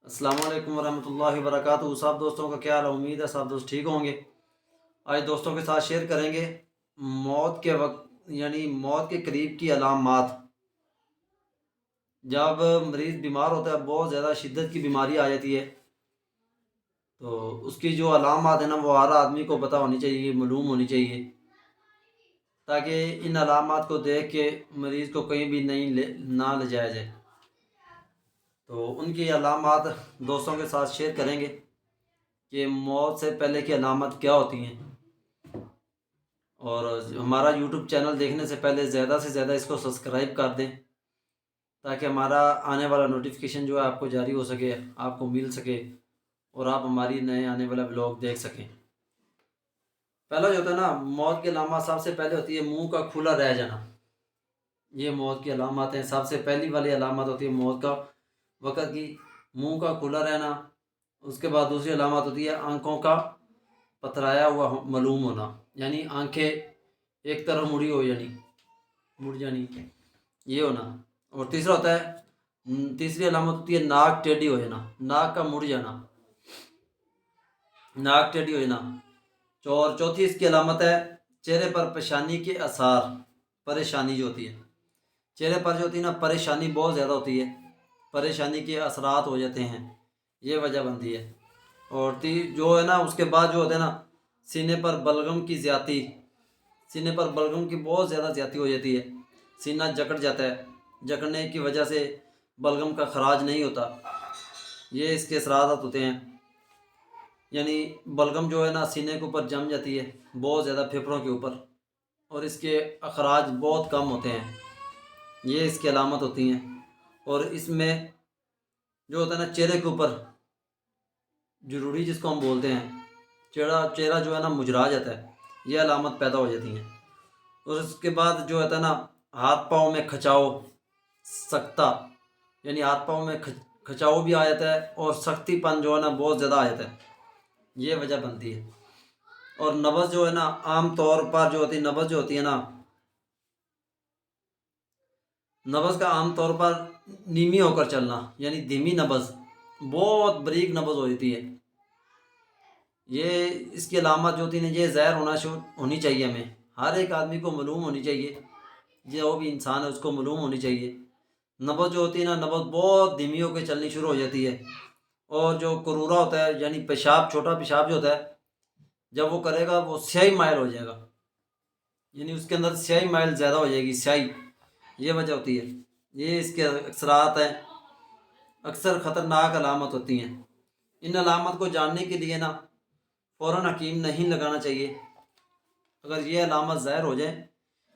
السلام علیکم ورحمۃ اللہ وبرکاتہ۔ صاحب دوستوں کا کیا حال ہے؟ امید ہے صاحب دوست ٹھیک ہوں گے۔ آج دوستوں کے ساتھ شیئر کریں گے موت کے وقت یعنی موت کے قریب کی علامات۔ جب مریض بیمار ہوتا ہے، بہت زیادہ شدت کی بیماری آ جاتی ہے، تو اس کی جو علامات ہیں نا، وہ ہر آدمی کو پتہ ہونی چاہیے، معلوم ہونی چاہیے، تاکہ ان علامات کو دیکھ کے مریض کو کہیں بھی نہ لے جایا جائے۔ تو ان کی علامات دوستوں کے ساتھ شیئر کریں گے کہ موت سے پہلے کی علامات کیا ہوتی ہیں، اور ہمارا یوٹیوب چینل دیکھنے سے پہلے زیادہ سے زیادہ اس کو سبسکرائب کر دیں، تاکہ ہمارا آنے والا نوٹیفیکیشن جو ہے آپ کو جاری ہو سکے، آپ کو مل سکے، اور آپ ہماری نئے آنے والا بلاگ دیکھ سکیں۔ پہلا جو ہوتا ہے نا، موت کی علامات سب سے پہلے ہوتی ہے منہ کا کھلا رہ جانا۔ یہ موت کی علامات ہیں۔ سب سے پہلی والی علامت ہوتی ہے موت کا وقت کی منہ کا کھلا رہنا۔ اس کے بعد دوسری علامت ہوتی ہے آنکھوں کا پتھرایا ہوا معلوم ہونا، یعنی آنکھیں ایک طرف مڑ جانی، یہ ہونا۔ اور تیسرا ہوتا ہے، تیسری علامت ہوتی ہے ناک ٹیڑھی ہو جانا، ناک کا مڑ جانا، ناک ٹیڑھی ہو جانا۔ اور چوتھی اس کی علامت ہے چہرے پر پریشانی کے آثار۔ پریشانی جو ہوتی ہے چہرے پر جو ہوتی ہے نا، پریشانی بہت زیادہ ہوتی ہے، پریشانی کے اثرات ہو جاتے ہیں، یہ وجہ بنتی ہے۔ اور جو ہے نا، اس کے بعد جو ہوتا ہے نا، سینے پر بلغم کی زیادتی، سینے پر بلغم کی بہت زیادہ زیادتی ہو جاتی ہے، سینہ جکڑ جاتا ہے، جکڑنے کی وجہ سے بلغم کا خراج نہیں ہوتا، یہ اس کے اثرات ہوتے ہیں۔ یعنی بلغم جو ہے نا، سینے کے اوپر جم جاتی ہے بہت زیادہ، پھیپھڑوں کے اوپر، اور اس کے اخراج بہت کم ہوتے ہیں، یہ اس کی علامت ہوتی ہیں۔ اور اس میں جو ہوتا ہے نا، چہرے کے اوپر ضروری جس کو ہم بولتے ہیں، چہرہ جو ہے نا مجرا جاتا ہے، یہ علامت پیدا ہو جاتی ہیں۔ اور اس کے بعد جو ہوتا ہے نا، ہاتھ پاؤں میں کھچاؤ، سکتہ، یعنی ہاتھ پاؤں میں کھچاؤ بھی آ جاتا ہے، اور سختی پن جو ہے نا بہت زیادہ آ جاتا ہے، یہ وجہ بنتی ہے۔ اور نبض جو ہے نا، عام طور پر جو ہوتی ہے، نبض جو ہوتی ہے نا، نبض کا عام طور پر نیمی ہو کر چلنا، یعنی دھیمی نبض، بہت بریک نبض ہو جاتی ہے، یہ اس کی علامت جو ہوتی ہے نا، یہ ظاہر ہونی چاہیے، ہمیں ہر ایک آدمی کو معلوم ہونی چاہیے، جو بھی انسان ہے اس کو معلوم ہونی چاہیے۔ نبض جو ہوتی ہے نا، نبض بہت دھیمی ہو کے چلنی شروع ہو جاتی ہے۔ اور جو کرورا ہوتا ہے، یعنی پیشاب، چھوٹا پیشاب جو ہوتا ہے، جب وہ کرے گا وہ سیاہی مائل ہو جائے گا، یعنی اس کے اندر سیاہی مائل زیادہ ہو جائے گی، سیاہی، یہ وجہ ہوتی ہے، یہ اس کے اثرات ہیں، اکثر خطرناک علامت ہوتی ہیں۔ ان علامت کو جاننے کے لیے نا، فوراً حکیم نہیں لگانا چاہیے۔ اگر یہ علامت ظاہر ہو جائے،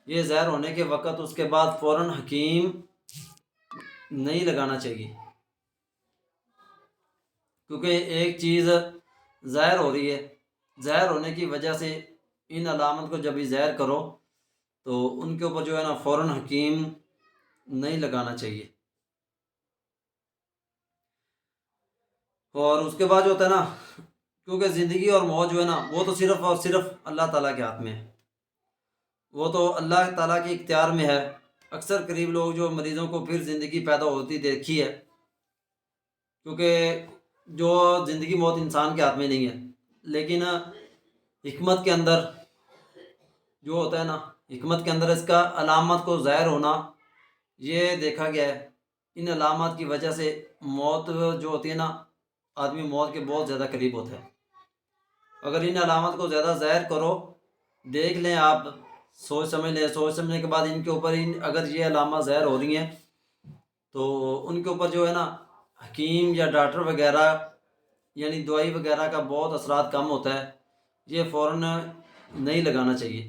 یہ ظاہر ہونے کے وقت اس کے بعد فوراً حکیم نہیں لگانا چاہیے، کیونکہ ایک چیز ظاہر ہو رہی ہے، ظاہر ہونے کی وجہ سے ان علامت کو جب بھی ظاہر کرو تو ان کے اوپر جو ہے نا فوراً حکیم نہیں لگانا چاہیے۔ اور اس کے بعد جو ہوتا ہے نا، کیونکہ زندگی اور موت جو ہے نا، وہ تو صرف اور صرف اللہ تعالیٰ کے ہاتھ میں ہے، وہ تو اللہ تعالیٰ کے اختیار میں ہے۔ اکثر قریب لوگ جو مریضوں کو پھر زندگی پیدا ہوتی دیکھی ہے، کیونکہ جو زندگی موت انسان کے ہاتھ میں نہیں ہے، لیکن حکمت کے اندر جو ہوتا ہے نا، حکمت کے اندر اس کا علامت کو ظاہر ہونا یہ دیکھا گیا ہے۔ ان علامات کی وجہ سے موت جو ہوتی ہے نا، آدمی موت کے بہت زیادہ قریب ہوتا ہے۔ اگر ان علامات کو زیادہ ظاہر کرو، دیکھ لیں آپ، سوچ سمجھ لیں، سوچ سمجھنے کے بعد ان کے اوپر اگر یہ علامات ظاہر ہو رہی ہیں تو ان کے اوپر جو ہے نا حکیم یا ڈاکٹر وغیرہ، یعنی دوائی وغیرہ کا بہت اثرات کم ہوتا ہے، یہ فوراً نہیں لگانا چاہیے۔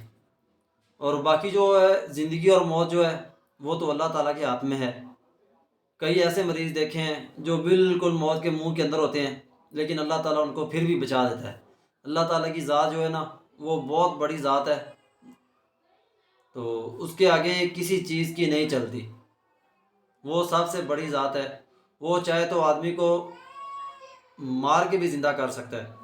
اور باقی جو ہے زندگی اور موت جو ہے، وہ تو اللہ تعالیٰ کے ہاتھ میں ہے۔ کئی ایسے مریض دیکھے ہیں جو بالکل موت کے منہ کے اندر ہوتے ہیں، لیکن اللہ تعالیٰ ان کو پھر بھی بچا دیتا ہے۔ اللہ تعالیٰ کی ذات جو ہے نا، وہ بہت بڑی ذات ہے، تو اس کے آگے کسی چیز کی نہیں چلتی، وہ سب سے بڑی ذات ہے، وہ چاہے تو آدمی کو مار کے بھی زندہ کر سکتا ہے۔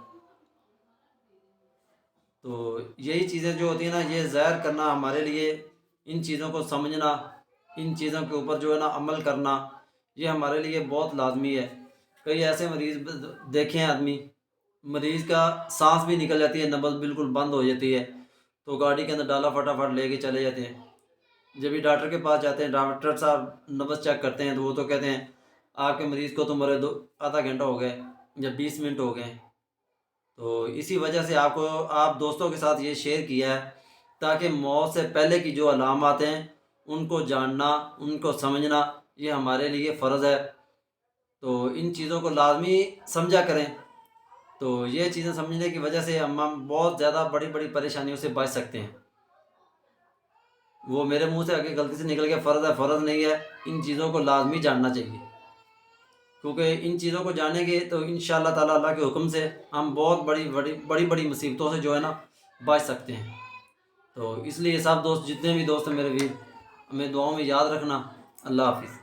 تو یہی چیزیں جو ہوتی ہیں نا، یہ ظاہر کرنا ہمارے لیے، ان چیزوں کو سمجھنا، ان چیزوں کے اوپر جو ہے نا عمل کرنا، یہ ہمارے لیے بہت لازمی ہے، کئی ایسے مریض دیکھے ہیں آدمی، مریض کا سانس بھی نکل جاتی ہے، نبض بالکل بند ہو جاتی ہے، تو گاڑی کے اندر ڈالا فٹافٹ لے کے چلے جاتے ہیں۔ جب بھی ڈاکٹر کے پاس جاتے ہیں، ڈاکٹر صاحب نبض چیک کرتے ہیں تو وہ تو کہتے ہیں آپ کے مریض کو تو مرے آدھا گھنٹہ ہو گئے یا 20 منٹ ہو گئے۔ تو اسی وجہ سے آپ دوستوں کے ساتھ یہ شیئر کیا ہے تاکہ موت سے پہلے کی جو علامات ہیں ان کو جاننا، ان کو سمجھنا یہ ہمارے لیے فرض ہے۔ تو ان چیزوں کو لازمی سمجھا کریں، تو یہ چیزیں سمجھنے کی وجہ سے ہم بہت زیادہ بڑی بڑی پریشانیوں سے بچ سکتے ہیں۔ وہ میرے منہ سے آگے غلطی سے نکل گیا فرض ہے، فرض نہیں ہے، ان چیزوں کو لازمی جاننا چاہیے، کیونکہ ان چیزوں کو جانیں گے تو انشاءاللہ تعالیٰ اللہ کے حکم سے ہم بہت بڑی بڑی مصیبتوں سے جو ہے نا بچ سکتے ہیں۔ تو اس لیے سب دوست، جتنے بھی دوست ہیں میرے ویر، ہمیں دعاؤں میں یاد رکھنا۔ اللہ حافظ۔